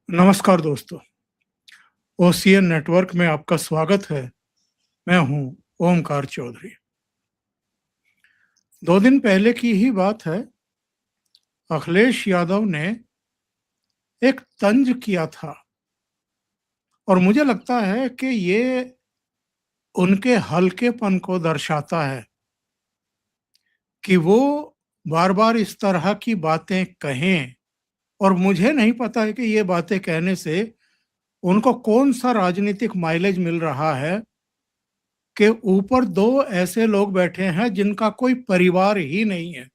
नमस्कार दोस्तों। OCN network में आपका स्वागत है। मैं हूं ओमकार चौधरी। 2 दिन पहले की ही बात है। अखिलेश यादव ने एक तंज किया था और मुझे लगता है कि ये उनके हल्केपन को दर्शाता है कि वो बार-बार इस तरह की बातें कहें। और मुझे नहीं पता है कि ये बातें कहने से उनको कौन-सा राजनीतिक माइलेज मिल रहा है कि ऊपर 2 ऐसे लोग बैठे हैं जिनका कोई परिवार ही नहीं है।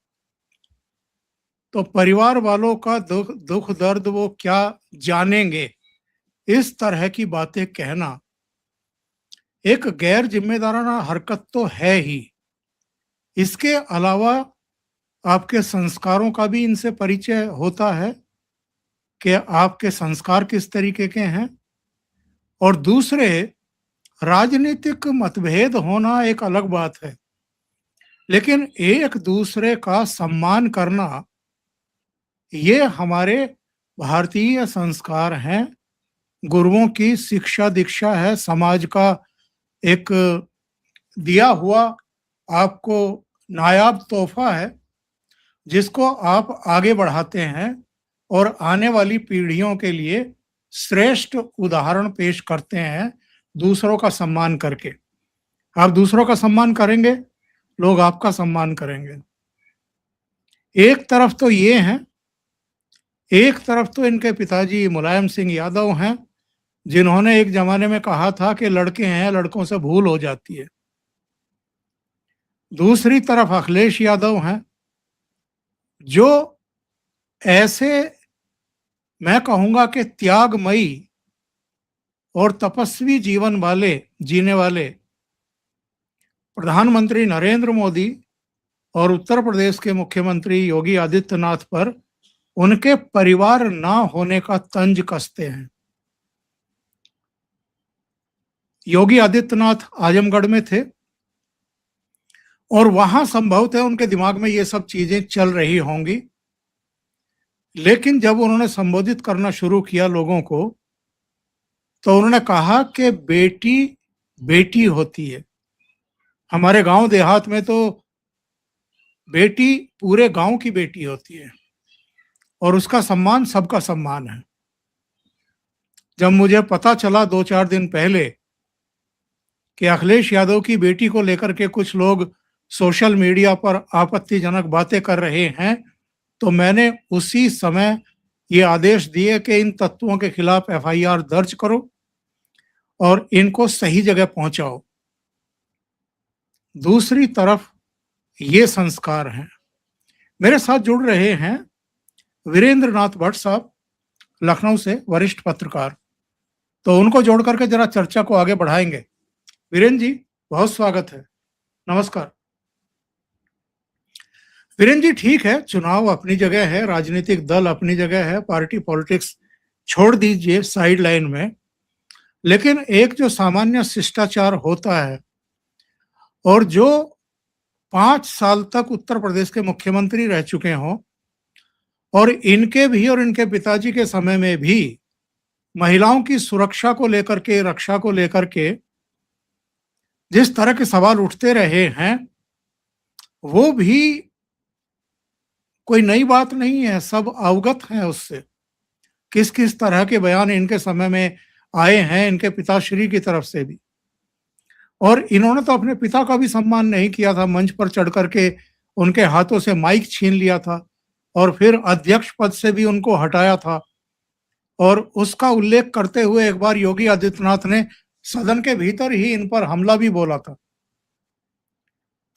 तो परिवार वालों का दुख दर्द वो क्या जानेंगे? इस तरह की बातें कहना एक गैर जिम्मेदाराना हरकत तो है ही। इसके अलावा आपके संस्कारों का भी इनसे परिचय होता है कि आपके संस्कार किस तरीके के हैं। और दूसरे, राजनीतिक मतभेद होना एक अलग बात है, लेकिन एक दूसरे का सम्मान करना ये हमारे भारतीय संस्कार हैं। गुरुओं की शिक्षा दीक्षा है, समाज का एक दिया हुआ आपको नायाब तोहफा है, जिसको आप आगे बढ़ाते हैं और आने वाली पीढ़ियों के लिए श्रेष्ठ उदाहरण पेश करते हैं दूसरों का सम्मान करके। आप दूसरों का सम्मान करेंगे, लोग आपका सम्मान करेंगे। एक तरफ तो ये हैं, एक तरफ तो इनके पिताजी मुलायम सिंह यादव हैं, जिन्होंने एक जमाने में कहा था कि लड़के हैं, लड़कों से भूल हो जाती है। दूसरी तरफ अखिलेश यादव हैं, जो ऐसे, मैं कहूंगा कि त्यागमयी और तपस्वी जीवन वाले जीने वाले प्रधानमंत्री नरेंद्र मोदी और उत्तर प्रदेश के मुख्यमंत्री योगी आदित्यनाथ पर उनके परिवार ना होने का तंज कसते हैं। योगी आदित्यनाथ आजमगढ़ में थे और वहां संभवतः उनके दिमाग में ये सब चीजें चल रही होंगी, लेकिन जब उन्होंने संबोधित करना शुरू किया लोगों को, तो उन्होंने कहा कि बेटी बेटी होती है। हमारे गांव देहात में तो बेटी पूरे गांव की बेटी होती है और उसका सम्मान सबका सम्मान है। जब मुझे पता चला 2-4 दिन पहले कि अखिलेश यादव की बेटी को लेकर के कुछ लोग सोशल मीडिया पर आपत्तिजनक बातें कर रहे हैं, तो मैंने उसी समय ये आदेश दिए कि इन तत्वों के खिलाफ एफआईआर दर्ज करो और इनको सही जगह पहुंचाओ। दूसरी तरफ ये संस्कार हैं। मेरे साथ जुड़ रहे हैं वीरेंद्र नाथ भट्ट साहब, लखनऊ से वरिष्ठ पत्रकार। तो उनको जोड़ करके जरा चर्चा को आगे बढ़ाएंगे। वीरेंद्र जी, बहुत स्वागत है। नमस्कार। वीरेंद्र जी, ठीक है, चुनाव अपनी जगह है, राजनीतिक दल अपनी जगह है, पार्टी पॉलिटिक्स छोड़ दीजिए साइड लाइन में, लेकिन एक जो सामान्य शिष्टाचार होता है, और जो 5 साल तक उत्तर प्रदेश के मुख्यमंत्री रह चुके हों और इनके भी और इनके पिताजी के समय में भी महिलाओं की सुरक्षा को लेकर के, रक्षा को लेकर के जिस तरह के सवाल उठते रहे हैं, वो भी कोई नई बात नहीं है, सब अवगत हैं उससे। किस किस तरह के बयान इनके समय में आए हैं, इनके पिताश्री की तरफ से भी। और इन्होंने तो अपने पिता का भी सम्मान नहीं किया था, मंच पर चढ़ करके उनके हाथों से माइक छीन लिया था और फिर अध्यक्ष पद से भी उनको हटाया था। और उसका उल्लेख करते हुए एक बार योगी आदित्यनाथ ने सदन के भीतर ही इन पर हमला भी बोला था।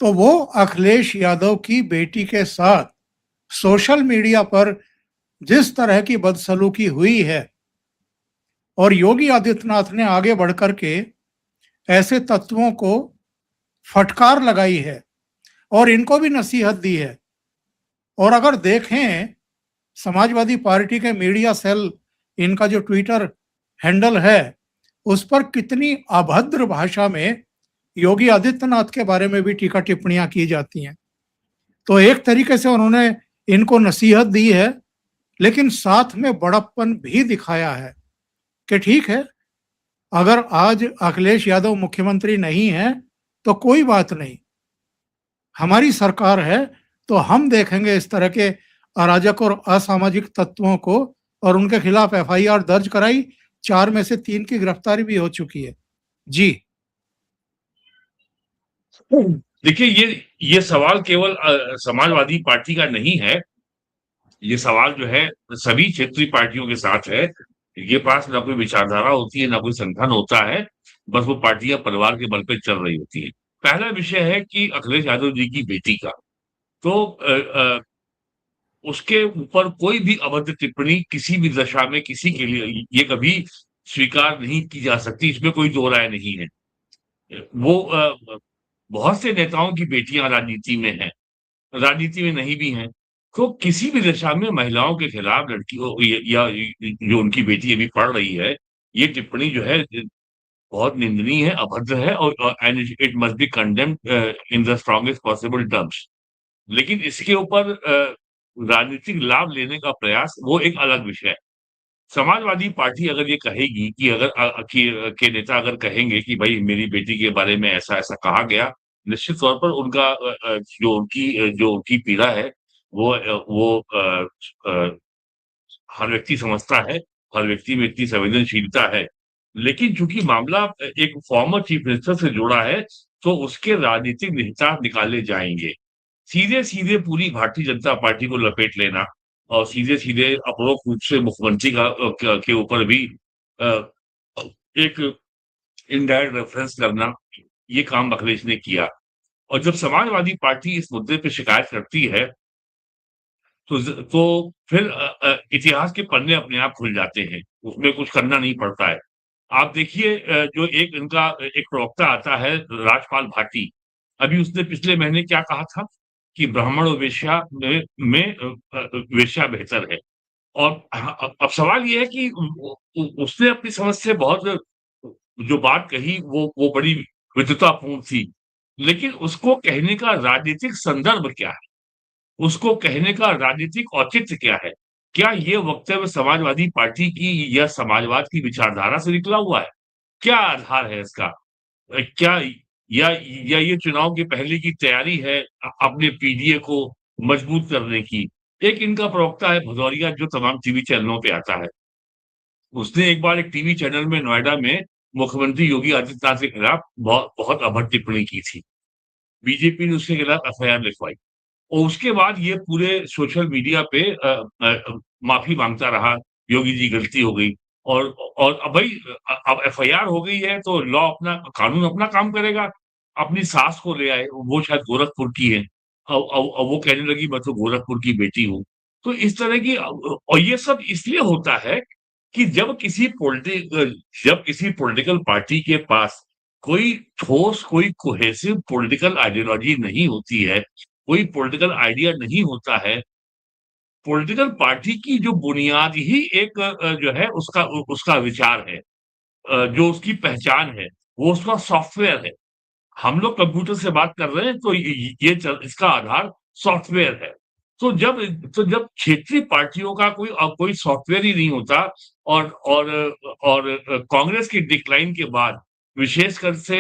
तो वो अखिलेश यादव की बेटी के साथ सोशल मीडिया पर जिस तरह की बदसलूकी हुई है, और योगी आदित्यनाथ ने आगे बढ़कर के ऐसे तत्वों को फटकार लगाई है और इनको भी नसीहत दी है। और अगर देखें, समाजवादी पार्टी के मीडिया सेल, इनका जो ट्विटर हैंडल है, उस पर कितनी अभद्र भाषा में योगी आदित्यनाथ के बारे में भी टीका टिप्पणियां की जाती हैं। तो एक तरीके से उन्होंने इनको नसीहत दी है लेकिन साथ में बड़प्पन भी दिखाया है कि ठीक है, अगर आज अखिलेश यादव मुख्यमंत्री नहीं है, तो कोई बात नहीं, हमारी सरकार है, तो हम देखेंगे इस तरह के अराजक और असामाजिक तत्वों को, और उनके खिलाफ एफआईआर दर्ज कराई। 4 में से 3 की गिरफ्तारी भी हो चुकी है। जी। देखिए, ये सवाल केवल समाजवादी पार्टी का नहीं है, ये सवाल जो है सभी क्षेत्रीय पार्टियों के साथ है। ये पास ना कोई विचारधारा होती है, ना कोई संगठन होता है, बस वो पार्टियां परिवार के बल पे चल रही होती है। पहला विषय है कि अखिलेश यादव जी की बेटी का, तो उसके ऊपर कोई भी अभद्र टिप्पणी किसी भी दशा में किसी के लिए ये कभी स्वीकार नहीं की जा सकती, इसमें कोई दो राय नहीं है। वो बहुत से नेताओं की बेटियां राजनीति में हैं, राजनीति में नहीं भी हैं, तो किसी भी दिशा में महिलाओं के खिलाफ लड़कियों या जो उनकी बेटी अभी पढ़ रही है, ये टिप्पणी जो है बहुत निंदनीय है, अभद्र है, और and it must be condemned in the strongest possible terms. लेकिन इसके ऊपर राजनीतिक लाभ लेने का प्रयास वो एक अलग विषय है। समाजवादी पार्टी अगर ये कहेगी कि अगर के नेता अगर कहेंगे कि भाई मेरी बेटी के बारे में ऐसा-ऐसा कहा गया, निश्चित तौर पर उनका जो उनकी पीड़ा है वो हर व्यक्ति समझता है, हर व्यक्ति में इतनी संवेदनशीलता है। लेकिन चूँकि मामला एक फॉर्मर चीफ मिनिस्टर से जुड़ा है, तो उसके राजनीतिक निहितार्थ निकाले जाएँगे। सीधे-सीधे पूरी भारतीय जनता पार्टी को लपेट लेना और सीधे-सीधे अपरोक्ष रूप से मुख्यमंत्री का के ऊपर भी अ, एक इनडायरेक्ट रेफरेंस करना, ये काम अखिलेश ने किया। और जब समाजवादी पार्टी इस मुद्दे पे शिकायत करती है, तो फिर इतिहास के पन्ने अपने आप खुल जाते हैं, उसमें कुछ करना नहीं पड़ता है। आप देखिए जो एक इनका एक प्रवक्ता आता है राजपाल भाटी, अभी उसने पिछले महीने क्या कहा था कि ब्राह्मण और वेश्या वेश्या बेहतर है। और अब सवाल ये है कि उसने अपनी समझ से बहुत जो बात कही वो बड़ी विद्वतापूर्ण थी। लेकिन उसको कहने का राजनीतिक संदर्भ क्या है? उसको कहने का राजनीतिक औचित्य क्या है? क्या ये वक्तव्य समाजवादी पार्टी की या समाजवाद की विचारधारा से निकला हुआ है? क्या आधार है इसका? क्या या ये चुनाव के पहले की तैयारी है अपने पीडीए को मजबूत करने की? एक इनका प्रवक्ता है भदौरिया जो तमाम टीवी चैनलों पे आता है। उसने एक बार एक टीवी चैनल में नोएडा में मुख्यमंत्री योगी आदित्यनाथ के खिलाफ बहुत अभद्र टिप्पणी की थी। बीजेपी ने उसके खिलाफ एफआईआर लिखवाई और उसके बाद ये पूरे सोशल मीडिया पे माफी माँगता रहा, योगी जी गलती हो गई। और अब भाई अब एफआईआर हो गई है तो लॉ अपना कानून अपना काम करेगा। अपनी सास को ले आए, वो शायद गोरखपुर की है। अब वो कहने लगी मैं तो गोरखपुर की बेटी हूँ। तो इस तरह की और ये सब इसलिए होता है कि जब किसी पॉलिटिकल पार्टी के पास कोई ठोस, कोई कोहेसिव पॉलिटिकल आइडियोलॉजी नहीं होती है, कोई पॉलिटिकल आइडिया नहीं होता है, पॉलिटिकल पार्टी की जो बुनियाद ही एक जो है उसका विचार है। जो उसकी पहचान है, वो उसका सॉफ्टवेयर है। हम लोग कंप्यूटर से बात कर रहे हैं तो इसका आधार सॉफ्टवेयर है। तो जब क्षेत्रीय पार्टियों का कोई सॉफ्टवेयर ही नहीं होता और कांग्रेस की डिक्लाइन के बाद विशेषकर से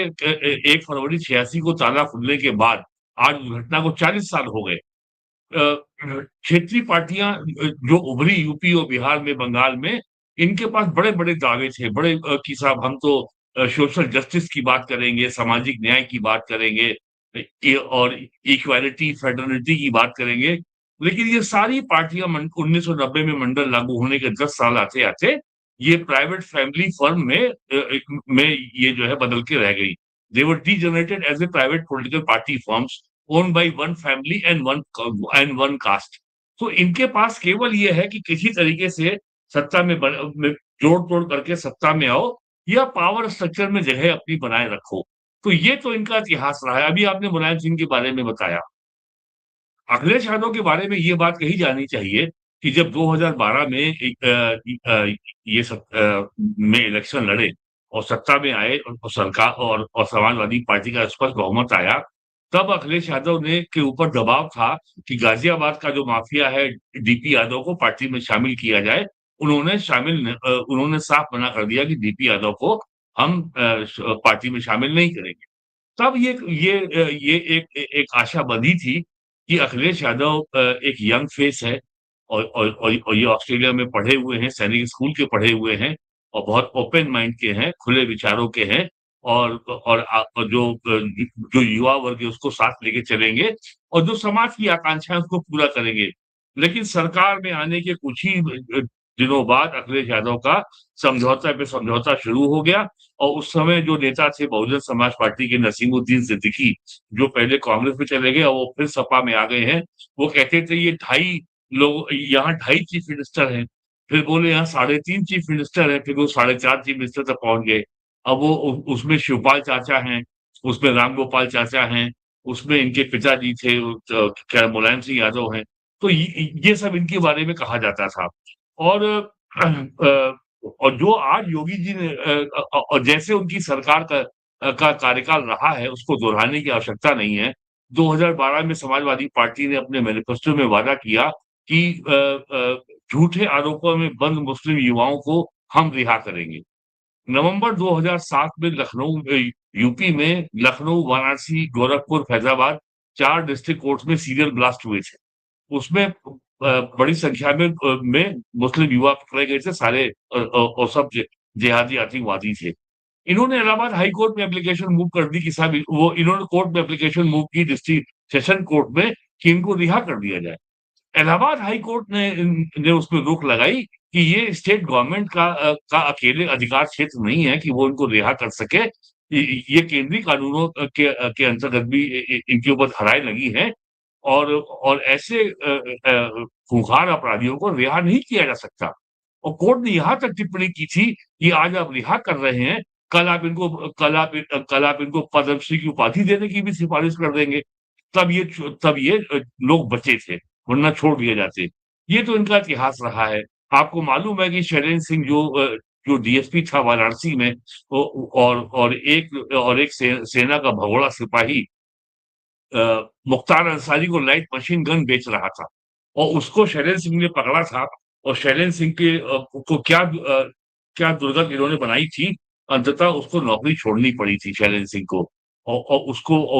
1 फरवरी 86 को ताला खुलने के बाद आज उस घटना को 40 साल हो गए। क्षेत्रीय पार्टियां जो उभरी यूपी और बिहार में, बंगाल में, इनके पास बड़े-बड़े दावे थे, कि साहब हम तो सोशल जस्टिस की बात करेंगे, सामाजिक न्याय की बात करेंगे, और इक्वालिटी, फ्रेटर्निटी की बात करेंगे। लेकिन ये सारी पार्टियां 1990 में मंडल लागू होने के 10 साल आते-आते ये प्राइवेट फैमिली फर्म में ये जो है बदल के रह गई। They were degenerated as a private political party firms owned by one family and one caste. तो इनके पास केवल ये है कि किसी तरीके से सत्ता में जोड़-तोड़ करके सत्ता में आओ या पावर स्ट्रक्चर में जगह अपनी बनाए रखो। तो ये तो इनका इतिहास रहा है। अभी आपने मुलायम सिंह के बारे में बताया। अखिलेश यादव के बारे में ये बात कही जानी चाहिए कि जब 2012 में में इलेक्शन लड़े और सत्ता में आए और समाजवादी पार्टी का स्पष्ट बहुमत आया, तब अखिलेश यादव ने के ऊपर दबाव था कि गाजियाबाद का जो माफिया है डीपी यादव को पार्टी में शामिल किया जाए। उन्होंने साफ मना कर दिया कि डीपी यादव को हम पार्टी में शामिल नहीं करेंगे। तब ये एक आशा बंधी थी कि अखिलेश यादव एक यंग फेस है और ये ऑस्ट्रेलिया में पढ़े हुए हैं, सैनिक स्कूल के पढ़े हुए हैं और बहुत ओपन माइंड के हैं, खुले विचारों के हैं और जो युवा वर्ग है उसको साथ लेके चलेंगे और जो समाज की आकांक्षाएं उसको पूरा करेंगे। लेकिन सरकार में आने के कुछ ही दिनों बाद अखिलेश यादव का समझौता पे समझौता शुरू हो गया और उस समय जो नेता थे बहुजन समाज पार्टी के नसीमुद्दीन सिद्दीकी, जो पहले कांग्रेस में चले गए और वो फिर सपा में आ गए हैं, वो कहते थे ये 2.5 लोग यहाँ 2.5 चीफ मिनिस्टर हैं, फिर बोले यहाँ 3.5 चीफ मिनिस्टर हैं, फिर वो 4.5 चीफ मिनिस्टर तक पहुंच गए। अब वो उसमें शिवपाल चाचा हैं, उसमें रामगोपाल चाचा हैं, उसमें इनके पिताजी थे क्या मुलायम सिंह यादव हैं। तो ये सब इनके बारे में कहा जाता था और और जो आज योगी जी ने और जैसे उनकी सरकार का कार्यकाल रहा है उसको दोहराने की आवश्यकता नहीं है। 2012 में समाजवादी पार्टी ने अपने मैनिफेस्टो में वादा किया कि झूठे आरोपों में बंद मुस्लिम युवाओं को हम रिहा करेंगे। नवंबर 2007 में यूपी में लखनऊ, वाराणसी, गोरखपुर, फैजाबाद 4 डिस्ट्रिक्ट कोर्ट्स में सीरियल ब्लास्ट हुए थे। उसमें बड़ी संख्या में मुस्लिम युवा पकड़े गए थे, सारे और सब जिहादी आतंकवादी थे। इन्होंने इलाहाबाद हाई कोर्ट में एप्लीकेशन मूव कर दी कि साहब इन्होंने कोर्ट में एप्लीकेशन मूव की डिस्ट्रिक्ट सेशन कोर्ट में कि इनको रिहा कर दिया जाए। इलाहाबाद हाई कोर्ट ने उसमें रोक लगाई कि ये स्टेट गवर्नमेंट का अकेले अधिकार क्षेत्र नहीं है कि वो इनको रिहा कर सके। ये केंद्रीय कानूनों के अंतर्गत भी इनके ऊपर धाराएं लगी हैं और ऐसे खूंखार अपराधियों को रिहा नहीं किया जा सकता। और कोर्ट ने यहाँ तक टिप्पणी की थी कि आज आप रिहा कर रहे हैं, कल आप इनको पद्मश्री की उपाधि देने की भी सिफारिश कर देंगे। तब ये लोग बचे थे, वरना छोड़ दिए जाते। ये तो इनका इतिहास रहा है। आपको मालूम है कि शैलेंद्र सिंह जो डीएसपी था वाराणसी में और एक सेना का भगोड़ा सिपाही मुख्तार अंसारी को लाइट मशीन गन बेच रहा था और उसको शैलेंद्र सिंह ने पकड़ा था और शैलेंद्र सिंह को क्या दुर्गत इन्होंने बनाई थी, अंततः उसको नौकरी छोड़नी पड़ी थी शैलेंद्र सिंह को और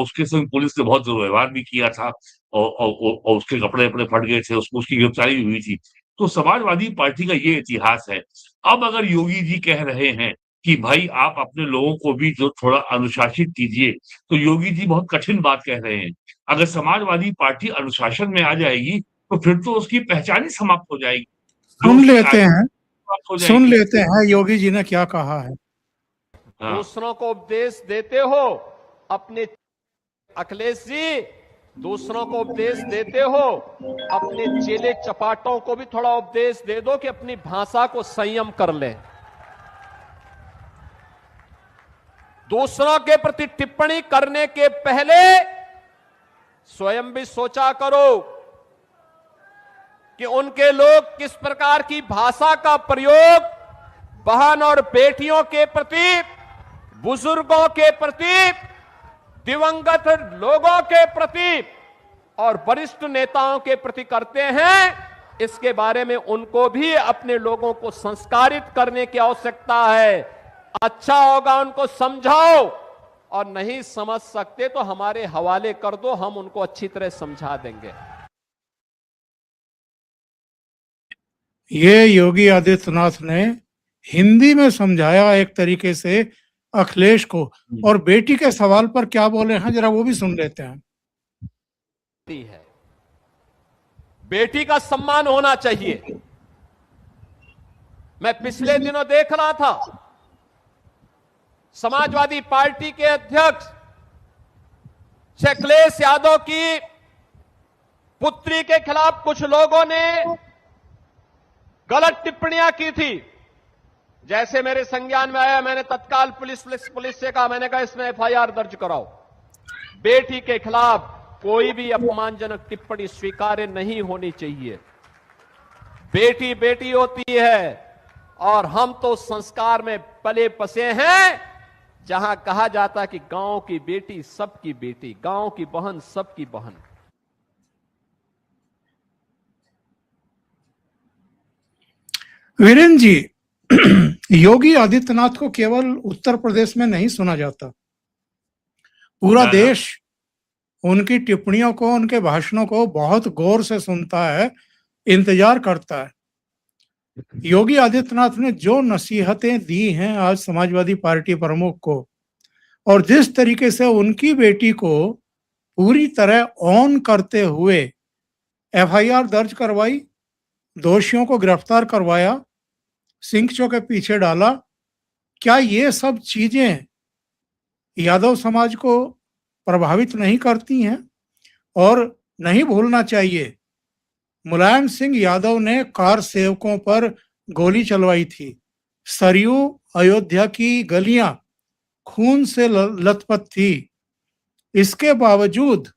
उसके संग पुलिस ने बहुत दुर्व्यवहार भी किया था और उसके कपड़े फट गए थे, उसकी गिरफ्तारी भी हुई थी। तो समाजवादी पार्टी का ये इतिहास है। अब अगर योगी जी कह रहे हैं कि भाई आप अपने लोगों को भी जो थोड़ा अनुशासित कीजिए, तो योगी जी बहुत कठिन बात कह रहे हैं। अगर समाजवादी पार्टी अनुशासन में आ जाएगी तो फिर तो उसकी पहचान ही समाप्त हो जाएगी। सुन लेते हैं योगी जी ने क्या कहा है। दूसरों को उपदेश देते हो अपने, अखिलेश जी दूसरों को उपदेश देते हो, अपने चेले चपाटों को भी थोड़ा उपदेश दे दो कि अपनी भाषा को संयम कर लें। दूसरों के प्रति टिप्पणी करने के पहले स्वयं भी सोचा करो कि उनके लोग किस प्रकार की भाषा का प्रयोग बहन और बेटियों के प्रति, बुजुर्गों के प्रति, दिवंगत लोगों के प्रति और वरिष्ठ नेताओं के प्रति करते हैं। इसके बारे में उनको भी अपने लोगों को संस्कारित करने की आवश्यकता है। अच्छा होगा उनको समझाओ और नहीं समझ सकते तो हमारे हवाले कर दो, हम उनको अच्छी तरह समझा देंगे। ये योगी आदित्यनाथ ने हिंदी में समझाया एक तरीके से अखिलेश को, और बेटी के सवाल पर क्या बोले हैं जरा वो भी सुन लेते हैं। बेटी का सम्मान होना चाहिए। मैं पिछले दिनों देख रहा था समाजवादी पार्टी के अध्यक्ष अखिलेश यादव की पुत्री के खिलाफ कुछ लोगों ने गलत टिप्पणियां की थी। जैसे मेरे संज्ञान में आया, मैंने तत्काल पुलिस से कहा, मैंने कहा इसमें एफआईआर दर्ज कराओ। बेटी के खिलाफ कोई भी अपमानजनक टिप्पणी स्वीकार्य नहीं होनी चाहिए। बेटी बेटी होती है और हम तो संस्कार में पले बसे हैं। जहां कहा जाता कि गांव की बेटी सबकी बेटी, गांव की बहन सबकी बहन। वीरेंद्र जी, योगी आदित्यनाथ को केवल उत्तर प्रदेश में नहीं सुना जाता, पूरा देश उनकी टिप्पणियों को, उनके भाषणों को बहुत गौर से सुनता है, इंतजार करता है। योगी आदित्यनाथ ने जो नसीहतें दी हैं आज समाजवादी पार्टी प्रमुख को, और जिस तरीके से उनकी बेटी को पूरी तरह ऑन करते हुए एफआईआर दर्ज करवाई, दोषियों को गिरफ्तार करवाया, सिंकचो के पीछे डाला, क्या ये सब चीजें यादव समाज को प्रभावित नहीं करती हैं? और नहीं भूलना चाहिए, मुलायम सिंह यादव ने कार सेवकों पर गोली चलवाई थी। सरयू अयोध्या की गलियां खून से लथपथ थी। इसके बावजूद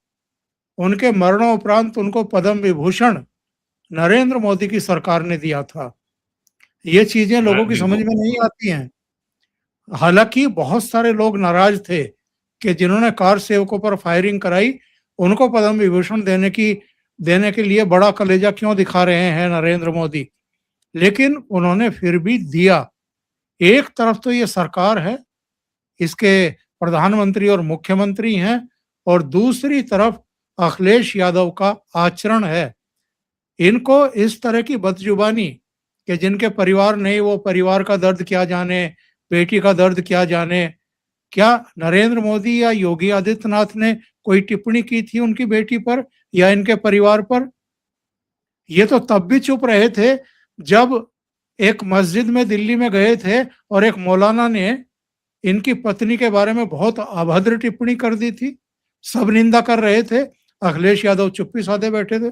उनके मरणोपरांत उनको पद्म विभूषण नरेंद्र मोदी की सरकार ने दिया था। ये चीजें लोगों की समझ में नहीं आती हैं। हालांकि बहुत सारे लोग नाराज थे कि जिन्होंने कार सेवकों पर फायरिंग कराई उनको पद्म विभूषण देने के लिए बड़ा कलेजा क्यों दिखा रहे हैं नरेंद्र मोदी, लेकिन उन्होंने फिर भी दिया। एक तरफ तो ये सरकार है, इसके प्रधानमंत्री और मुख्यमंत्री हैं, और दूसरी तरफ अखिलेश यादव का आचरण है। इनको इस तरह की बदजुबानी कि जिनके परिवार नहीं वो परिवार का दर्द क्या जाने, बेटी का दर्द क्या जाने। क्या नरेंद्र मोदी या योगी आदित्यनाथ ने कोई टिप्पणी की थी उनकी बेटी पर या इनके परिवार पर? ये तो तब भी चुप रहे थे जब एक मस्जिद में दिल्ली में गए थे और एक मौलाना ने इनकी पत्नी के बारे में बहुत अभद्र टिप्पणी कर दी थी। सब निंदा कर रहे थे, अखिलेश यादव चुप्पी साधे बैठे थे।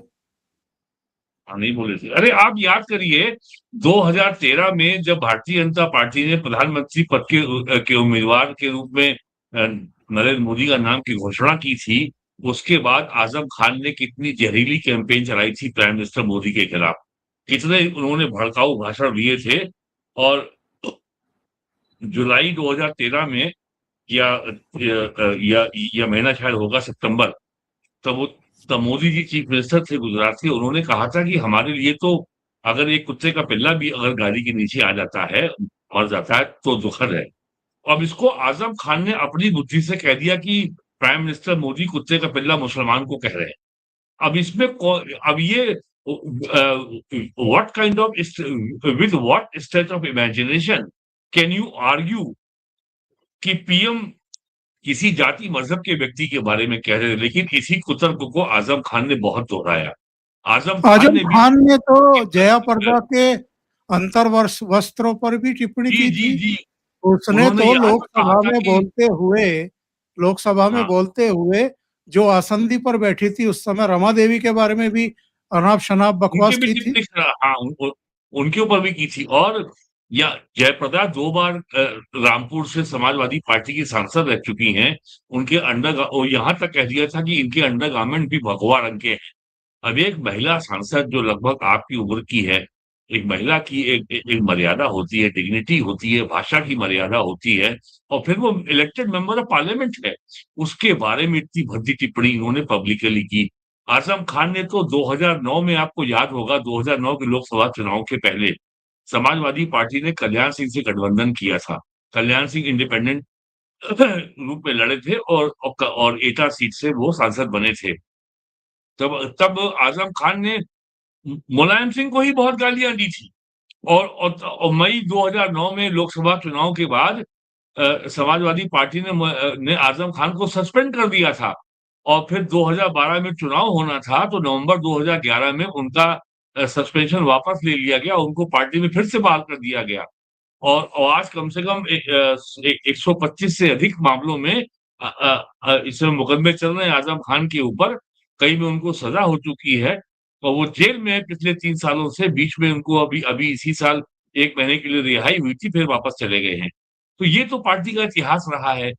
नहीं बोले थे। अरे आप याद करिए 2013 में जब भारतीय जनता पार्टी ने प्रधानमंत्री पद के उम्मीदवार के रूप में नरेंद्र मोदी का नाम की घोषणा की थी, उसके बाद आजम खान ने कितनी जहरीली कैंपेन चलाई थी प्राइम मिनिस्टर मोदी के खिलाफ, कितने उन्होंने भड़काऊ भाषण दिए थे। और जुलाई 2013 में या महीना शायद होगा सितंबर, तब मोदी जी चीफ मिनिस्टर थे गुजरात के। उन्होंने कहा था कि हमारे लिए तो अगर एक कुत्ते का पिल्ला भी अगर गाड़ी के नीचे आ जाता है, मर जाता है, तो दुखद है। अब इसको आजम खान ने अपनी बुद्धि से कह दिया कि प्राइम मिनिस्टर मोदी कुत्ते का पिल्ला मुसलमान को कह रहे हैं। अब इसमें अब ये what kind of with what state of imagination can you argue कि पीएम किसी जाति मजहब के व्यक्ति के बारे में कह रहे हैं, लेकिन इसी कुतर्क को आजम खान ने बहुत दोहराया। आजम खान ने तो जया प्रदा के अंतर वस्त्रों पर भी टिप्पणी की थी। उसने तो लोकसभा में बोलते हुए जो आसंदी पर बैठी थी उस समय रमा देवी के बारे में भी अनाप शनाप बकवास की थी। हाँ, उनके ऊपर भी की थी। और या जयप्रदा 2 बार रामपुर से समाजवादी पार्टी की सांसद रह चुकी हैं। उनके यहाँ तक कह दिया था कि इनके अंडरगारमेंट भी भगवा रंग के हैं। अब एक महिला सांसद जो लगभग आपकी उम्र की है, एक महिला की एक मर्यादा होती है, डिग्निटी होती है, भाषा की मर्यादा होती है, और फिर वो इलेक्टेड मेंबर ऑफ पार्लियामेंट है। उसके बारे में इतनी भद्दी टिप्पणी इन्होंने पब्लिकली की। आजम खान ने तो 2009 में, आपको याद होगा, 2009 के लोकसभा चुनाव के पहले समाजवादी पार्टी ने कल्याण सिंह से गठबंधन किया था। कल्याण सिंह इंडिपेंडेंट रूप में लड़े थे और एटा सीट से वो सांसद बने थे। तब आजम खान ने मुलायम सिंह को ही बहुत गालियां दी थी। और मई 2009 में लोकसभा चुनाव के बाद समाजवादी पार्टी ने आजम खान को सस्पेंड कर दिया था। और फिर 2012 में चुनाव होना था, तो नवंबर 2011 में उनका सस्पेंशन वापस ले लिया गया, उनको पार्टी में फिर से बहाल कर दिया गया। और आज कम से कम 125 से अधिक मामलों में इसमें मुकदमे चल रहे हैं आजम खान के ऊपर। कई में उनको सजा हो चुकी है और वो जेल में है पिछले 3 सालों से। बीच में उनको अभी इसी साल 1 महीने के लिए रिहाई हुई थी, फिर वापस चले गए हैं। तो ये तो पार्टी का इतिहास रहा है।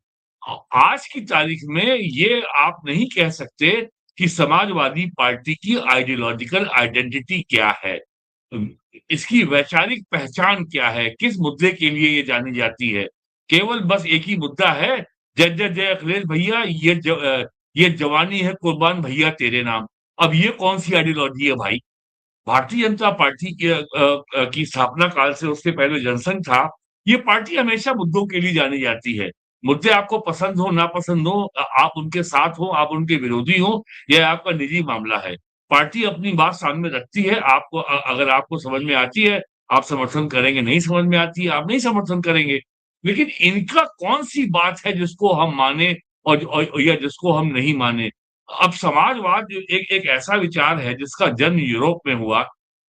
आज की तारीख में ये आप नहीं कह सकते कि समाजवादी पार्टी की आइडियोलॉजिकल आइडेंटिटी क्या है, इसकी वैचारिक पहचान क्या है, किस मुद्दे के लिए ये जानी जाती है। केवल बस एक ही मुद्दा है, जय जय जय अखिलेश भैया, ये जवानी है कुर्बान भैया तेरे नाम। अब ये कौन सी आइडियोलॉजी है भाई? भारतीय जनता पार्टी की स्थापना काल से उससे पहले जनसंघ था, ये पार्टी हमेशा मुद्दों के लिए जानी जाती है। मुद्दे आपको पसंद हो नापसंद हो, आप उनके साथ हो, आप उनके विरोधी हो, यह आपका निजी मामला है। पार्टी अपनी बात सामने रखती है, आपको अगर आपको समझ में आती है, आप समर्थन करेंगे, नहीं समझ में आती है, आप नहीं समर्थन करेंगे। लेकिन इनका कौन-सी बात है जिसको हम माने और या जिसको हम नहीं माने? अब समाजवाद जो एक एक ऐसा विचार है जिसका जन्म यूरोप में हुआ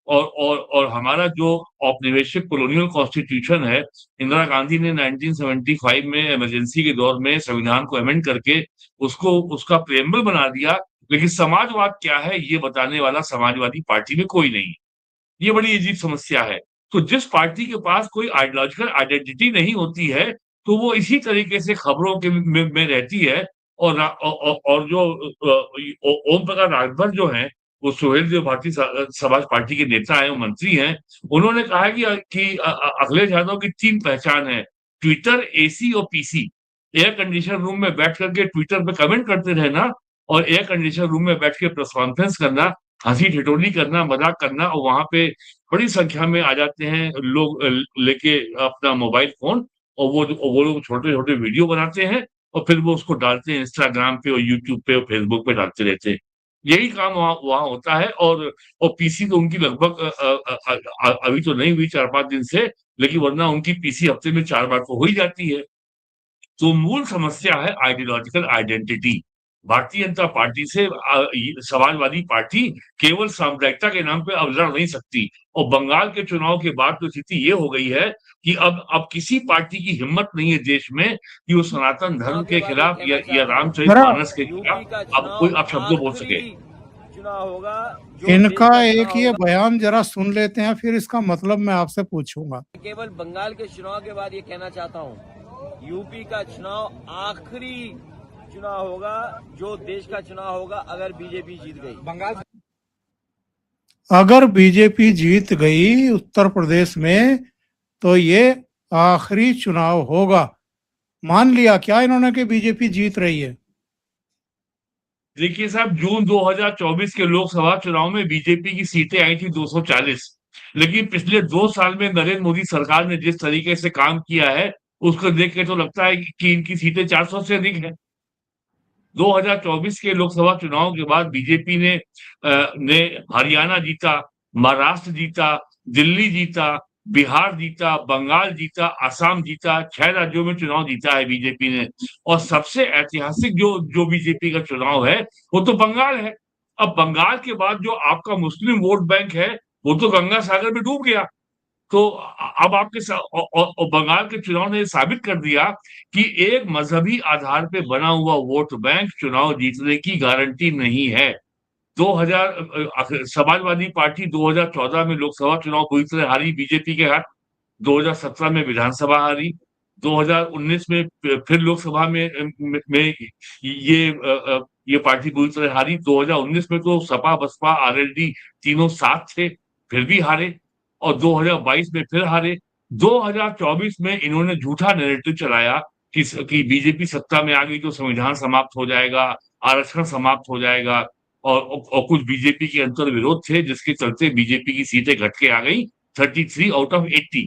और हमारा जो औपनिवेशिक कॉलोनियल कॉन्स्टिट्यूशन है, इंदिरा गांधी ने 1975 में इमरजेंसी के दौर में संविधान को अमेंड करके उसको उसका प्रेम्बल बना दिया। लेकिन समाजवाद क्या है ये बताने वाला समाजवादी पार्टी में कोई नहीं है। ये बड़ी अजीब समस्या है। तो जिस पार्टी के पास कोई आइडियोलॉजिकल आइडेंटिटी नहीं होती है, तो वो इसी तरीके से खबरों के में रहती है और जो ओम प्रकाश राजभर जो हैं, वो सुहेलदेव भारतीय समाज पार्टी के नेता हैं, वो मंत्री हैं। उन्होंने कहा है कि अखिलेश यादव की 3 पहचान है, ट्विटर, एसी और पीसी। एयर कंडीशन रूम में बैठ कर के ट्विटर पे कमेंट करते रहना और एयर कंडीशन रूम में बैठ के प्रेस कॉन्फ्रेंस करना, हँसी-ठिठोली करना, मज़ाक करना और वहाँ पे बड़ी संख्या में आ जाते हैं लोग लेके अपना मोबाइल फ़ोन और वो लोग छोटे-छोटे वीडियो बनाते हैं और फिर वो उसको डालते हैं इंस्टाग्राम पे और यूट्यूब पे और फेसबुक पे डालते रहते हैं। यही काम वहाँ वहाँ होता है और पीसी तो उनकी लगभग अभी तो नहीं हुई 4-5 दिन से, लेकिन वरना उनकी पीसी हफ्ते में 4 बार तो हो ही जाती है। तो मूल समस्या है ideological identity. Bharatiya Janata party से समाजवादी पार्टी केवल साम्प्रदायिकता के नाम पे अब लड़ नहीं सकती और बंगाल के चुनाव के बाद तो स्थिति ये हो गई है कि अब किसी पार्टी की हिम्मत नहीं है देश में कि वो सनातन धर्म के खिलाफ या रामचरितमानस के खिलाफ अब कोई अपशब्द बोल सके। चुनाव होगा इनका एक ये बयान जरा सुन लेते हैं, फिर इसका मतलब मैं आपसे पूछूंगा। केवल बंगाल के चुनाव के बाद ये कहना चाहता हूँ, यूपी का चुनाव आखिरी चुनाव होगा जो देश का चुनाव होगा अगर बीजेपी जीत गई। बंगाल अगर बीजेपी जीत गई उत्तर प्रदेश में तो ये आखिरी चुनाव होगा। मान लिया क्या इन्होंने कि बीजेपी जीत रही है? देखिए साहब, जून 2024 के लोकसभा चुनाव में बीजेपी की सीटें आई थी 240, लेकिन पिछले 2 साल में नरेंद्र मोदी सरकार ने जिस तरीके से काम किया है, उसको देख के तो लगता है कि इनकी सीटें 400 से अधिक हैं। 2024 के लोकसभा चुनाव के बाद बीजेपी ने हरियाणा जीता, महाराष्ट्र जीता, दिल्ली जीता, बिहार जीता, बंगाल जीता, असम जीता, 6 राज्यों में चुनाव जीता है बीजेपी ने और सबसे ऐतिहासिक जो बीजेपी का चुनाव है, वो तो बंगाल है। अब बंगाल के बाद जो आपका मुस्लिम वोट बैंक है, वो तो गंगा सागर में डूब गया। तो अब आपके और बंगाल के चुनाव ने साबित कर दिया कि एक मजहबी आधार पे बना हुआ वोट बैंक चुनाव जीतने की गारंटी नहीं है। 2000 समाजवादी पार्टी 2014 में लोकसभा चुनाव पूरी तरह हारी बीजेपी के हाथ, 2017 में विधानसभा हारी, 2019 में फिर लोकसभा में ये पार्टी पूरी तरह हारी। 2019 में तो सपा, बसपा, आरएलडी तीनों साथ थे, फिर भी हारे और 2022 में फिर हारे। 2024 में इन्होंने झूठा नैरेटिव चलाया कि बीजेपी सत्ता में आ गई तो संविधान समाप्त हो जाएगा, आरक्षण समाप्त हो जाएगा और कुछ बीजेपी के अंतर्विरोध थे जिसके चलते बीजेपी की सीटें घट के आ गई 33 आउट ऑफ 80।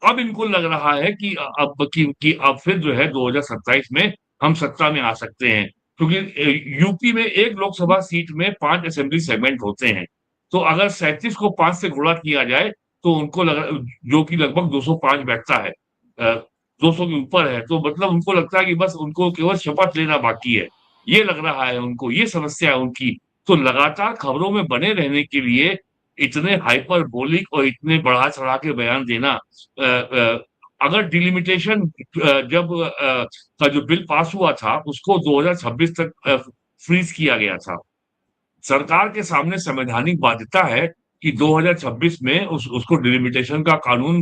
अब इनको लग रहा है कि अब फिर जो है 2027 में हम सत्ता में आ सकते हैं, क्योंकि यूपी में एक लोकसभा सीट में 5 असेंबली सेगमेंट होते हैं। तो अगर 37 को 5 से गुणा किया जाए तो उनको जो कि लगभग 205 बैठता है, 200 के ऊपर है, तो मतलब उनको लगता है कि बस उनको केवल शपथ लेना बाकी है। ये लग रहा है उनको, ये समस्या है उनकी। तो लगातार खबरों में बने रहने के लिए इतने हाइपरबोलिक और इतने बढ़ा चढ़ा के बयान देना, अगर डिलिमिटेशन जब का जो बिल पास हुआ था उसको 2026 तक फ्रीज किया गया था। सरकार के सामने संवैधानिक बाध्यता है कि 2026 में उसको डिलिमिटेशन का कानून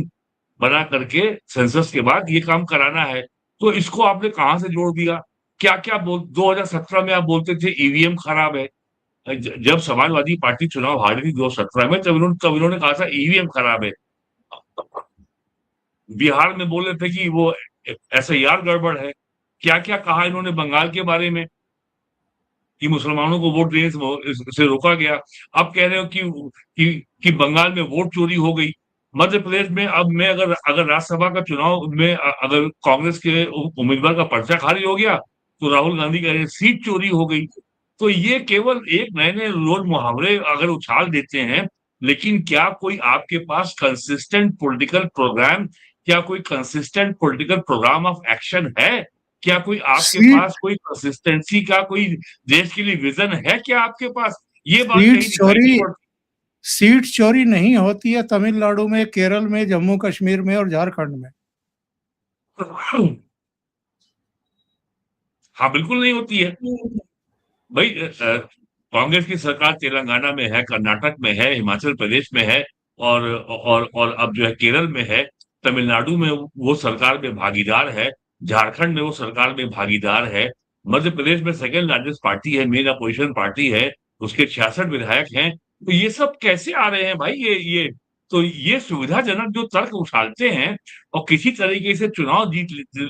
बना करके सेंसस के बाद ये काम कराना है। तो इसको आपने कहां से जोड़ दिया? क्या 2017 में आप बोलते थे ईवीएम खराब है, जब समाजवादी पार्टी चुनाव हारी थी 2017 में तब इन्होंने कहा था ईवीएम खराब है। बिहार में बोल रहे थे कि वो SIR गड़बड़ है। क्या-क्या कहा इन्होंने बंगाल के बारे में कि मुसलमानों को वोट देने से रोका गया। अब कह रहे हो कि बंगाल में वोट चोरी हो गई। मध्य प्रदेश में अब मैं अगर राज्यसभा का चुनाव में अगर कांग्रेस के उम्मीदवार का पर्चा खारिज हो गया, तो राहुल गांधी कह रहे हैं सीट चोरी हो गई। तो ये केवल एक नए-नए रोज़ मुहावरे अगर उछाल देते हैं, लेकिन क्या कोई आपके पास कंसिस्टेंट पॉलिटिकल प्रोग्राम, क्या कोई consistent political program of action है? क्या कोई आपके सीट पास कोई कंसिस्टेंसी का कोई देश के लिए विजन है क्या आपके पास? ये बात सीट कहीं दिखाई नहीं चोरी पड़ती। सीट चोरी नहीं होती है तमिलनाडु में, केरल में, जम्मू कश्मीर में और झारखंड में। हाँ, बिल्कुल नहीं होती है। भाई कांग्रेस की सरकार तेलंगाना में है, कर्नाटक में है, हिमाचल प्रदेश में है और अब जो है केरल में है, तमिलनाडु में वो सरकार में भागीदार है, झारखंड में वो सरकार में भागीदार है, मध्य प्रदेश में सेकंड लार्जेस्ट पार्टी है, मेन अपोजिशन पार्टी है, उसके 66 विधायक हैं। तो ये सब कैसे आ रहे हैं भाई ये तो ये सुविधाजनक जो तर्क उछालते हैं और किसी तरीके से चुनाव जीत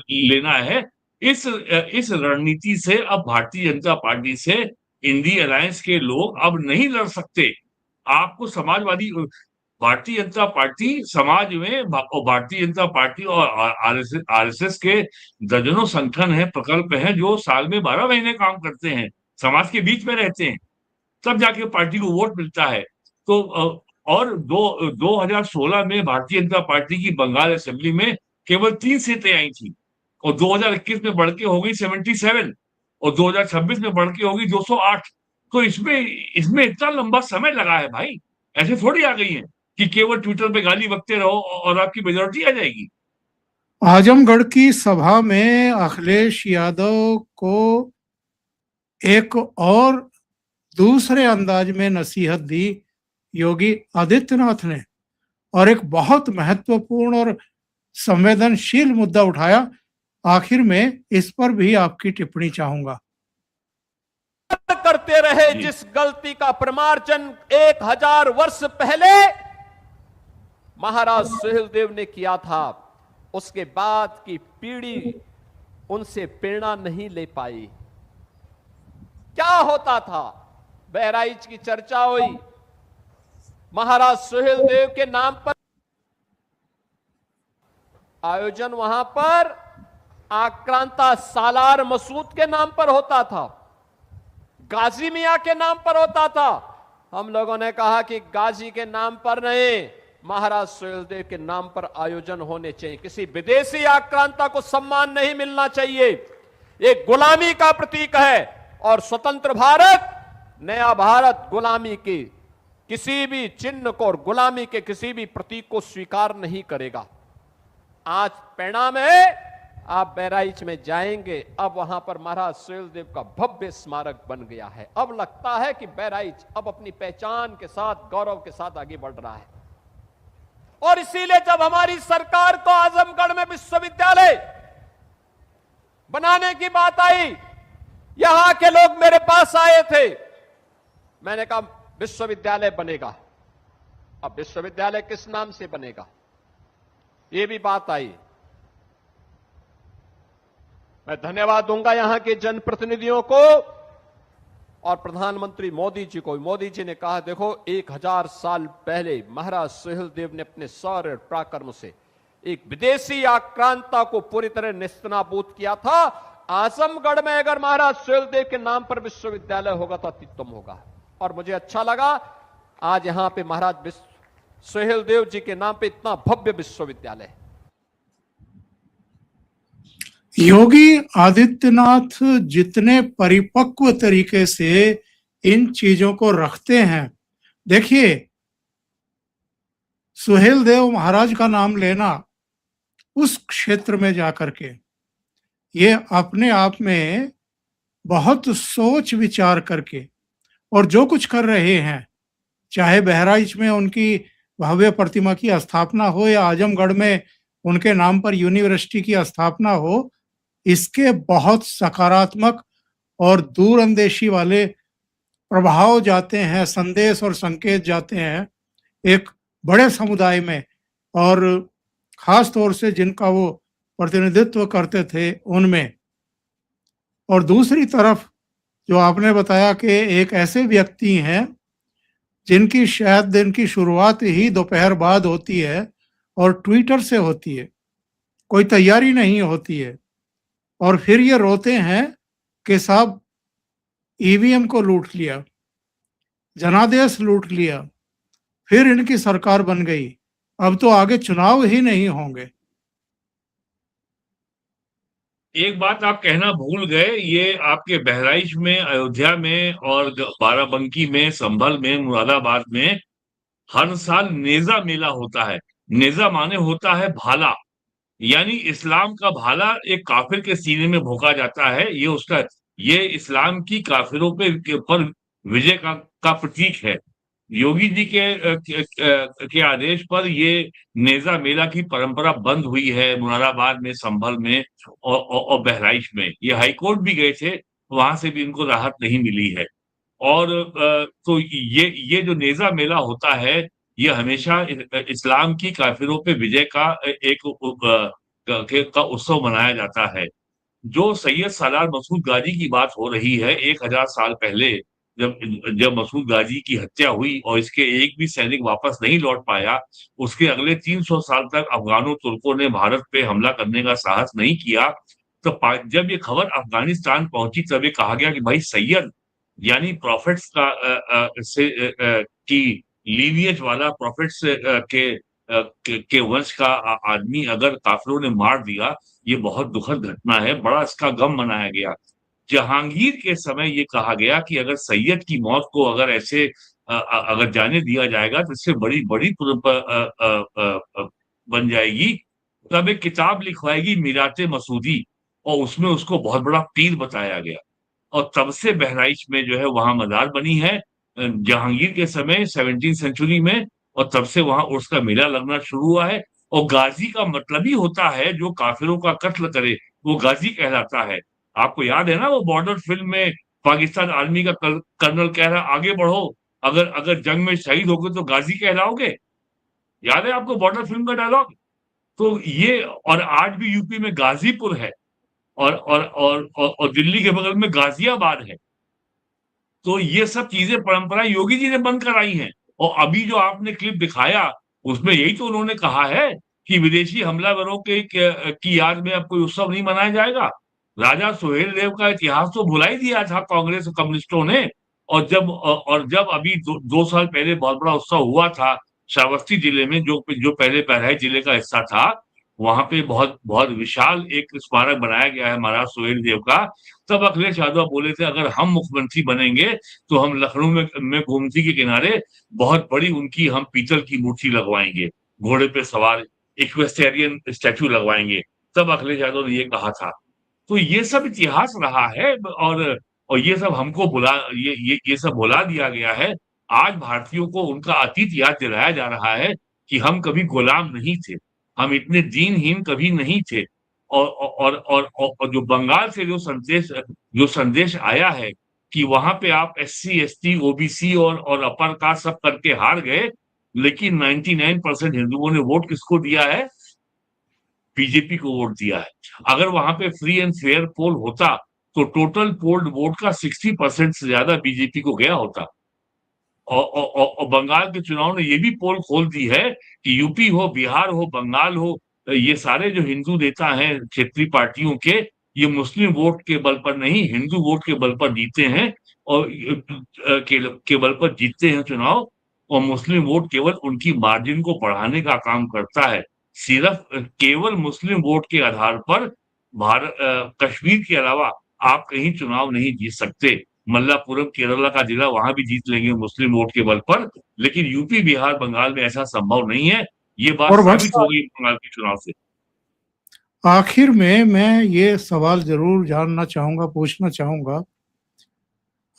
लेना है, इस रणनीति से अब भारतीय जनता पार्टी से इंडी अलायंस के लोग अब नहीं लड़ सकते। आपको समाजवादी भारतीय जनता पार्टी समाज में भारतीय जनता पार्टी और आरएसएस के दर्जनों संगठन है, प्रकल्प हैं जो साल में 12 महीने काम करते हैं, समाज के बीच में रहते हैं, तब जाके पार्टी को वोट मिलता है। तो और 2016 में भारतीय जनता पार्टी की बंगाल असेंबली में केवल 3 सीटें आई थी और 2021 में बढ़ के हो गई 77 और 2026 में बढ़ के होगी 208। तो इसमें इतना लंबा समय लगा है भाई, ऐसे थोड़ी आ गई है कि केवल ट्विटर पे गाली बकते रहो और आपकी मेजॉरिटी आ जाएगी। आजमगढ़ की सभा में अखिलेश यादव को एक और दूसरे अंदाज में नसीहत दी योगी आदित्यनाथ ने और एक बहुत महत्वपूर्ण और संवेदनशील मुद्दा उठाया। आखिर में इस पर भी आपकी टिप्पणी चाहूंगा। करते रहे जिस गलती का प्रमार्जन 1000 वर्ष पहले महाराज सुहेलदेव ने किया था, उसके बाद की पीढ़ी उनसे प्रेरणा नहीं ले पाई। क्या होता था? बहराइच की चर्चा हुई, महाराज सुहेलदेव के नाम पर आयोजन वहां पर आक्रांता सालार मसूद के नाम पर होता था, गाजी मियां के नाम पर होता था। हम लोगों ने कहा कि गाजी के नाम पर नहीं, महाराज सुहेलदेव के नाम पर आयोजन होने चाहिए। किसी विदेशी आक्रांता को सम्मान नहीं मिलना चाहिए। एक गुलामी का प्रतीक है और स्वतंत्र भारत, नया भारत गुलामी के किसी भी चिन्ह को और गुलामी के किसी भी प्रतीक को स्वीकार नहीं करेगा। आज परिणाम है, आप बहराइच में जाएंगे, अब वहां पर महाराज सुहेलदेव का भव्य स्मारक बन गया है। अब लगता है कि बहराइच अब अपनी पहचान के साथ, गौरव के साथ आगे बढ़ रहा है। और इसीलिए जब हमारी सरकार को आजमगढ़ में विश्वविद्यालय बनाने की बात आई, यहां के लोग मेरे पास आए थे, मैंने कहा विश्वविद्यालय बनेगा। अब विश्वविद्यालय किस नाम से बनेगा, यह भी बात आई। मैं धन्यवाद दूंगा यहां के जनप्रतिनिधियों को और प्रधानमंत्री मोदी जी को। मोदी जी ने कहा, देखो 1000 साल पहले महाराज सुहेलदेव ने अपने शौर्य पराक्रम से एक विदेशी आक्रांता को पूरी तरह नेस्तनाबूद किया था। आजमगढ़ में अगर महाराज सुहेलदेव के नाम पर विश्वविद्यालय होगा तो अत्युत्तम होगा। और मुझे अच्छा लगा आज यहां पे महाराज सुहेलदेव जी के नाम पे इतना भव्य विश्वविद्यालय है। योगी आदित्यनाथ जितने परिपक्व तरीके से इन चीजों को रखते हैं, देखिए सुहेलदेव महाराज का नाम लेना उस क्षेत्र में जाकर के, ये अपने आप में बहुत सोच विचार करके और जो कुछ कर रहे हैं, चाहे बहराइच में उनकी भव्य प्रतिमा की स्थापना हो या आजमगढ़ में उनके नाम पर यूनिवर्सिटी की स्थापना हो, इसके बहुत सकारात्मक और दूरअंदेशी वाले प्रभाव जाते हैं, संदेश और संकेत जाते हैं एक बड़े समुदाय में, और खास तौर से जिनका वो प्रतिनिधित्व करते थे उनमें, और दूसरी तरफ जो आपने बताया कि एक ऐसे व्यक्ति हैं जिनकी शायद दिन की शुरुआत ही दोपहर बाद होती है और ट्विटर से होती है, कोई तैयारी नहीं होती है, और फिर ये रोते हैं कि साहब ईवीएम को लूट लिया, जनादेश लूट लिया, फिर इनकी सरकार बन गई, अब तो आगे चुनाव ही नहीं होंगे। एक बात आप कहना भूल गए, ये आपके बहराइच में, अयोध्या में और बाराबंकी में, संभल में, मुरादाबाद में हर साल नेजा मेला होता है। नेजा माने होता है भाला, यानी इस्लाम का भाला एक काफिर के सीने में भोंका जाता है। ये इस्लाम की काफिरों पर विजय का प्रतीक है। योगी जी के आदेश पर ये नेजा मेला की परंपरा बंद हुई है मुरादाबाद में, संभल में और बहराइच में। ये हाईकोर्ट भी गए थे, वहां से भी इनको राहत नहीं मिली है। और तो ये जो नेजा मेला होता है, ये हमेशा इस्लाम की काफिरों पे विजय का का उत्सव मनाया जाता है। जो सैयद सालार मसूद गाजी की बात हो रही है, 1000 साल पहले जब जब मसूद गाजी की हत्या हुई और इसके एक भी सैनिक वापस नहीं लौट पाया, उसके अगले 300 साल तक अफगानों तुर्कों ने भारत पे हमला करने का साहस नहीं किया। तो जब ये खबर अफगानिस्तान पहुंची, तब ये कहा गया कि भाई सैयद यानी प्रॉफिट्स की लीनियज वाला, प्रॉफिट्स के वंश का आदमी अगर काफिरों ने मार दिया, ये बहुत दुखद घटना है, बड़ा इसका गम मनाया गया। जहांगीर के समय ये कहा गया कि अगर सैयद की मौत को अगर ऐसे अगर जाने दिया जाएगा तो इससे बड़ी बड़ी बन जाएगी। तब एक किताब लिखवाएगी मीराते मसूदी, और उसमें उसको बहुत बड़ा पीर बताया गया। और तब से बहराइच में जो है वहां मजार बनी है जहांगीर के समय 17वीं सेंचुरी में, और तब से वहां उर्स का मेला लगना शुरू हुआ है। और गाजी का मतलब ही होता है जो काफिरों का कत्ल करे, वो गाजी कहलाता है। आपको याद है ना वो बॉर्डर फिल्म में पाकिस्तान आर्मी का कर्नल कह रहा आगे बढ़ो, अगर अगर जंग में शहीद हो गए तो गाजी कहलाओगे। याद है आपको बॉर्डर फिल्म का डायलॉग? तो ये, और आज भी यूपी में गाजीपुर है और दिल्ली के बगल में गाजियाबाद है। तो ये सब चीजें परंपराएं योगी जी ने बंद कराई हैं। और अभी जो आपने क्लिप दिखाया, उसमें यही तो उन्होंने कहा है कि विदेशी हमलावरों की याद में अब कोई उत्सव नहीं मनाया जाएगा। राजा सुहेल देव का इतिहास तो भुला ही दिया था कांग्रेस और कम्युनिस्टों ने। और जब अभी 2 साल पहले बहुत बड़ा उत्सव हुआ था श्रावस्ती जिले में, जो पहले बहराइच जिले का हिस्सा था, वहां पे बहुत बहुत विशाल एक स्मारक बनाया गया है महाराज सुहेल देव का। तब अखिलेश यादव बोले थे अगर हम मुख्यमंत्री बनेंगे तो हम लखनऊ में गोमती के किनारे बहुत बड़ी उनकी हम पीतल की मूर्ति लगवाएंगे, घोड़े पे सवार इक्वेस्टेरियन स्टैचू लगवाएंगे। तब अखिलेश यादव ने ये कहा था। तो ये सब इतिहास रहा है, और ये सब हमको ये सब भुला दिया गया है। आज भारतीयों को उनका अतीत याद दिलाया जा रहा है कि हम कभी गुलाम नहीं थे, हम इतने दीनहीन कभी नहीं थे। और जो बंगाल से जो संदेश आया है कि वहां पे आप SC ST OBC और अपर कास्ट सब करके हार गए, लेकिन 99% हिंदुओं ने वोट किसको दिया है? बीजेपी को वोट दिया है। अगर वहां पे फ्री एंड फेयर पोल होता तो टोटल पोल्ड वोट का 60% से ज्यादा बीजेपी को गया होता। और बंगाल के चुनाव ने ये भी पोल खोल दी है कि यूपी हो, बिहार हो, बंगाल हो, ये सारे जो हिंदू नेता हैं क्षेत्रीय पार्टियों के, ये मुस्लिम वोट के बल पर नहीं, हिंदू वोट के बल पर जीते हैं। और के बल पर जीतते हैं चुनाव। और मुस्लिम वोट केवल उनकी मार्जिन को बढ़ाने का काम करता है। सिर्फ केवल मुस्लिम वोट के आधार पर कश्मीर के अलावा आप कहीं चुनाव नहीं जीत सकते। मल्लापुरम केरला का जिला वहां भी जीत लेंगे मुस्लिम वोट के बल पर, लेकिन यूपी, बिहार, बंगाल में ऐसा संभव नहीं है। ये बात साबित हो गई बंगाल के चुनाव से। आखिर में मैं ये सवाल जरूर जानना चाहूंगा, पूछना चाहूंगा,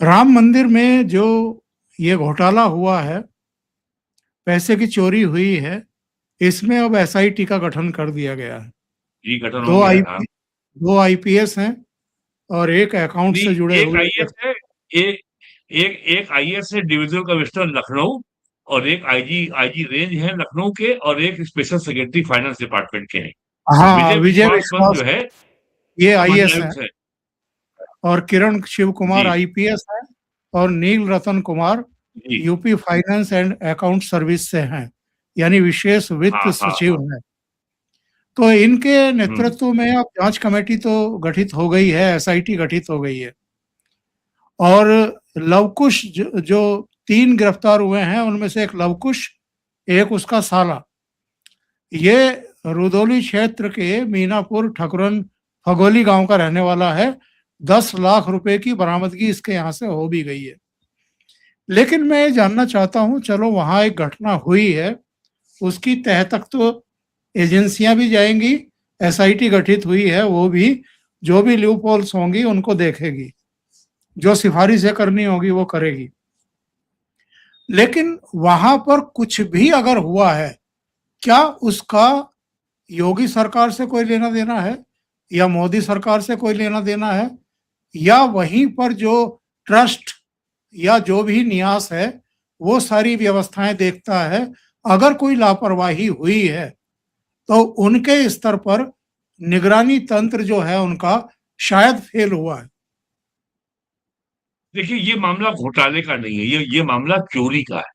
राम मंदिर में जो ये घोटाला हुआ है, पैसे की चोरी हुई है, इसमें अब SIT का गठन कर दिया गया है। जी, गठन हो गया था। 2 IPS हैं और एक अकाउंट से जुड़े हुए। एक IAS है डिविजनल कमिश्नर लखनऊ, और एक IG रेंज है लखनऊ के, और एक स्पेशल सेक्रेटरी फाइनेंस डिपार्टमेंट के हैं। हाँ, विजय विश्वास पंत विश्वास जो है ये आईएएस है, मंडलायुक्त है। और किरण शिव कुमार जी, आईपीएस है, और Neel Ratan Kumar ji. UP finance and account service से हैं, यानी विशेष वित्त हाँ, हाँ, सचिव हाँ। हैं। तो इनके हुँ, नेतृत्व में अब जांच कमेटी तो गठित हो गई है, एसआईटी गठित हो गई है। और लवकुश जो 3 गिरफ्तार हुए हैं, उनमें से एक लवकुश, एक उसका साला, ये रुदौली क्षेत्र के मीनापुर ठकुरन फगोली गांव का रहने वाला है। 10 लाख रुपए की बरामदगी इसके यहाँ से हो भी गई है। लेकिन मैं ये जानना चाहता हूँ, चलो वहां एक घटना हुई है, उसकी तह तक तो एजेंसियां भी जाएंगी, एसआईटी गठित हुई है, वो भी जो भी लूप होल्स होंगी उनको देखेगी, जो सिफारिशें करनी होगी वो करेगी। लेकिन वहां पर कुछ भी अगर हुआ है, क्या उसका योगी सरकार से कोई लेना देना है, या मोदी सरकार से कोई लेना देना है, या वहीं पर जो ट्रस्ट या जो भी न्यास है वो सारी व्यवस्थाएं देखता है? अगर कोई लापरवाही हुई है तो उनके स्तर पर निगरानी तंत्र जो है उनका शायद फेल हुआ है। देखिए ये मामला घोटाले का नहीं है, ये मामला चोरी का है।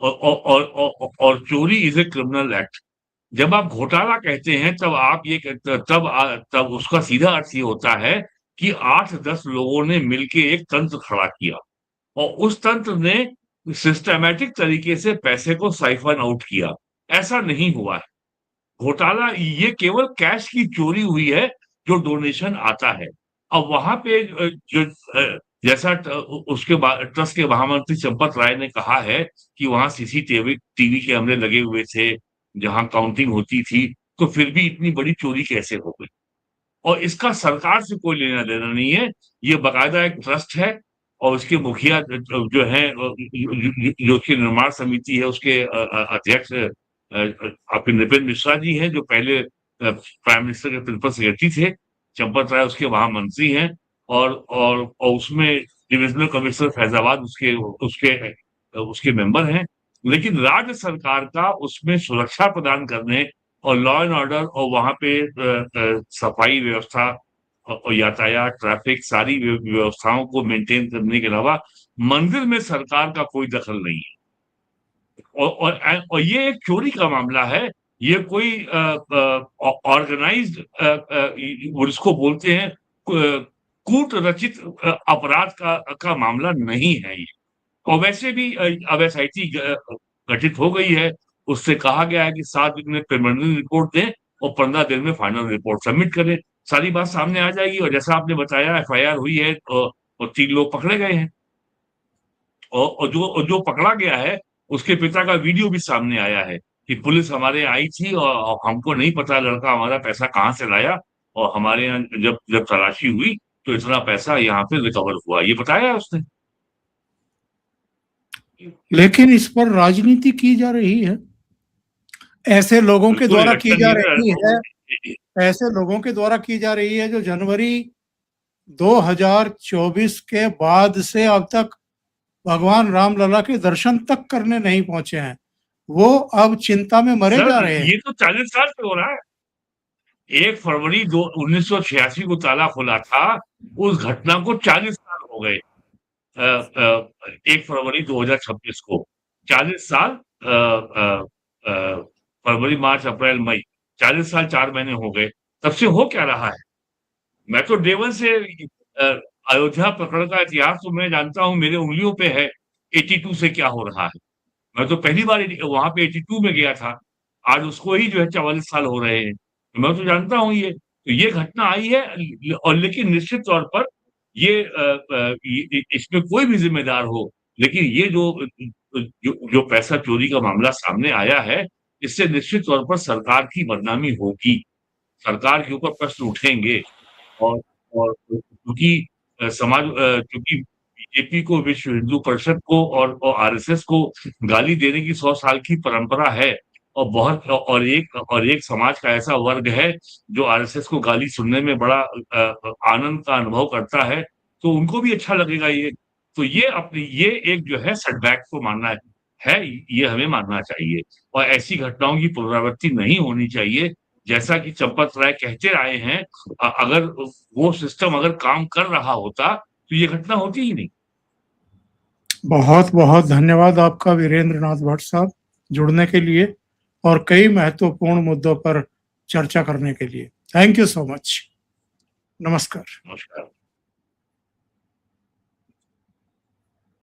और चोरी इज़ अ क्रिमिनल एक्ट। जब आप घोटाला कहते हैं तब आप ये तब उसका सीधा अर्थ ये होता है कि 8-10 लोगों ने मिलके एक तंत्र खड़ा किया और उस तंत्र ने सिस्टमैटिक तरीके से पैसे को साइफन आउट किया। ऐसा नहीं हुआ है। घोटाला ये केवल कैश की चोरी हुई है जो डोनेशन आता है। अब वहां पे जैसा उसके ट्रस्ट के महामंत्री चंपत राय ने कहा है कि वहां सीसीटीवी टीवी के कैमरे लगे हुए थे जहां काउंटिंग होती थी, तो फिर भी इतनी बड़ी चोरी कैसे हो गई? और इसका सरकार से कोई लेना देना नहीं है। ये बाकायदा एक ट्रस्ट है और उसके मुखिया जो है जो उसकी निर्माण समिति है उसके अध्यक्ष आपके नृपेंद्र मिश्रा जी हैं जो पहले प्राइम मिनिस्टर के प्रिंसिपल सेक्रेटरी थे। चंपत राय उसके वहां मंत्री हैं और उसमें डिविजनल कमिश्नर फैजाबाद उसके उसके उसके मेंबर हैं। लेकिन राज्य सरकार का उसमें सुरक्षा प्रदान करने और लॉ एंड ऑर्डर और वहां पे सफाई व्यवस्था और यातायात ट्रैफिक सारी व्यवस्थाओं को मेंटेन करने के अलावा मंदिर में सरकार का कोई दखल नहीं है। और ये एक चोरी का मामला है। ये कोई ऑर्गेनाइज्ड इसको बोलते हैं कूट रचित अपराध का मामला नहीं है ये। और वैसे भी अब एसआईटी गठित हो गई है। उससे कहा गया है कि 7 दिन में प्रिलिमिनरी रिपोर्ट दें और 15 दिन में फाइनल रिपोर्ट सबमिट करें। सारी बात सामने आ जाएगी और जैसा आपने बताया एफआईआर हुई है और 3 लोग पकड़े गए हैं और जो पकड़ा गया है उसके पिता का वीडियो भी सामने आया है कि पुलिस हमारे आई थी और हमको नहीं पता लड़का हमारा पैसा कहाँ से लाया और हमारे यहाँ जब जब तलाशी हुई तो इतना पैसा यहाँ पे रिकवर हुआ, ये बताया है उसने। लेकिन इस पर राजनीति की जा रही है, ऐसे लोगों के द्वारा की जा रही है, ऐसे लोगों के द्वारा की जा रही है जो जनवरी 2024 के बाद से अब तक भगवान रामलला के दर्शन तक करने नहीं पहुंचे हैं। वो अब चिंता में मरे जा रहे हैं। ये तो 40 साल से हो रहा है। 1 फरवरी 1986 को ताला खुला था, उस घटना को 40 साल हो गए। 1 फरवरी 2026 को 40 साल फरवरी, मार्च, अप्रैल, मई 40 साल 4 महीने हो गए। तब से हो क्या रहा है? मैं तो डे वन से अयोध्या प्रकरण का इतिहास तो मैं जानता हूँ, मेरे उंगलियों पे है 82 से क्या हो रहा है। मैं तो पहली बार वहां पे 82 में गया था, आज उसको ही जो है 44 साल हो रहे हैं। तो मैं तो जानता हूँ ये। तो ये घटना आई है और लेकिन निश्चित तौर पर ये इसमें कोई भी जिम्मेदार हो, लेकिन ये जो पैसा चोरी का मामला सामने आया है, इससे निश्चित तौर पर सरकार की बदनामी होगी, सरकार के ऊपर प्रश्न उठेंगे और क्योंकि क्योंकि बीजेपी को, विश्व हिंदू परिषद को और आरएसएस को गाली देने की 100 साल की परंपरा है और बहुत और एक समाज का ऐसा वर्ग है जो आरएसएस को गाली सुनने में बड़ा आनंद का अनुभव करता है, तो उनको भी अच्छा लगेगा ये। तो ये एक जो है सेटबैक को मानना है ये हमें मानना चाहिए और ऐसी घटनाओं की पुनरावृत्ति नहीं होनी चाहिए जैसा कि चंपत राय कहते आए हैं, अगर वो सिस्टम अगर काम कर रहा होता तो ये घटना होती ही नहीं। बहुत बहुत धन्यवाद आपका वीरेंद्र नाथ भट्ट साहब, जुड़ने के लिए और कई महत्वपूर्ण मुद्दों पर चर्चा करने के लिए। Thank you so much. नमस्कार। नमस्कार।